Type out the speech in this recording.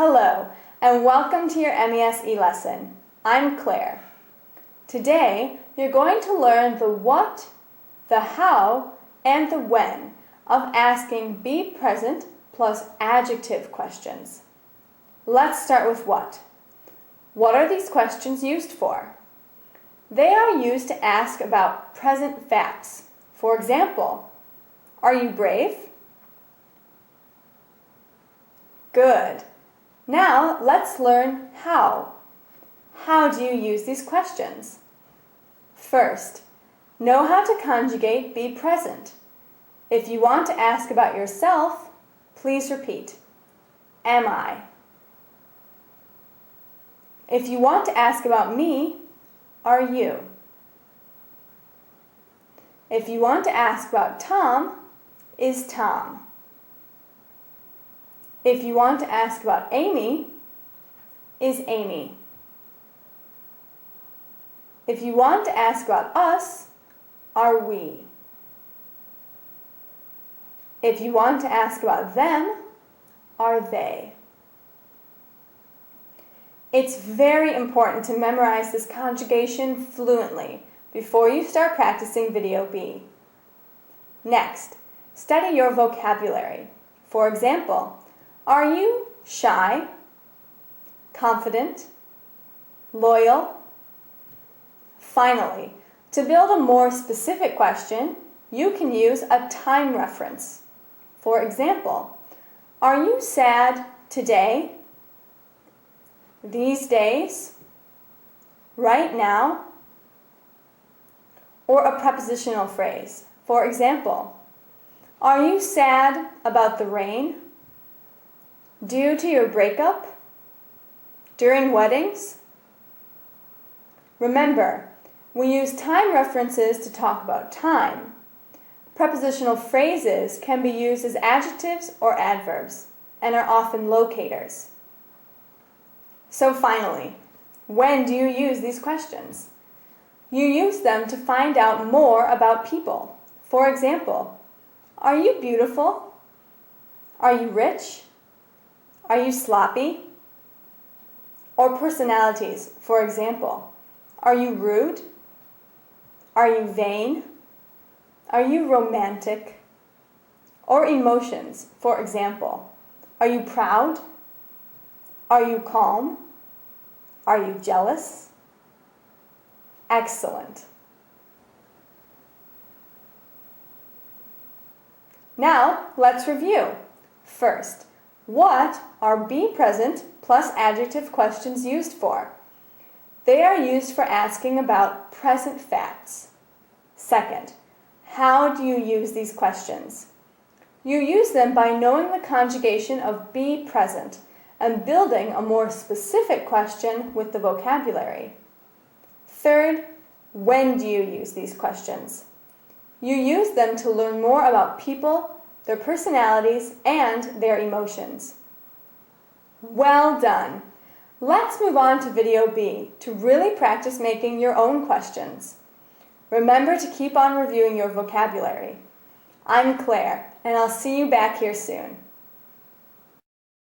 Hello, and welcome to your MES lesson. I'm Claire. Today, you're going to learn the what, the how, and the when of asking be present plus adjective questions. Let's start with what. What are these questions used for? They are used to ask about present facts. For example, are you brave? Good. Now, let's learn how. How do you use these questions? First, know how to conjugate be present. If you want to ask about yourself, please repeat, am I? If you want to ask about me, are you? If you want to ask about Tom, is Tom? If you want to ask about Amy, is Amy? If you want to ask about us, are we? If you want to ask about them, are they? It's very important to memorize this conjugation fluently before you start practicing Vedeo B. Next, study your vocabulary. For example, are you shy, confident, loyal? Finally, to build a more specific question, you can use a time reference. For example, are you sad today, these days, right now? Or a prepositional phrase. For example, are you sad about the rain? Due to your breakup? During weddings? Remember, we use time references to talk about time. Prepositional phrases can be used as adjectives or adverbs and are often locators. So finally, when do you use these questions? You use them to find out more about people. For example, are you beautiful? Are you rich? Are you sloppy? Or personalities, for example, are you rude? Are you vain? Are you romantic? Or emotions, for example, are you proud? Are you calm? Are you jealous? Excellent. Now, let's review. First, what are be present plus adjective questions used for? They are used for asking about present facts. Second, how do you use these questions? You use them by knowing the conjugation of be present and building a more specific question with the vocabulary. Third, when do you use these questions? You use them to learn more about people, their personalities, and their emotions. Well done! Let's move on to Vedeo B to really practice making your own questions. Remember to keep on reviewing your vocabulary. I'm Claire, and I'll see you back here soon.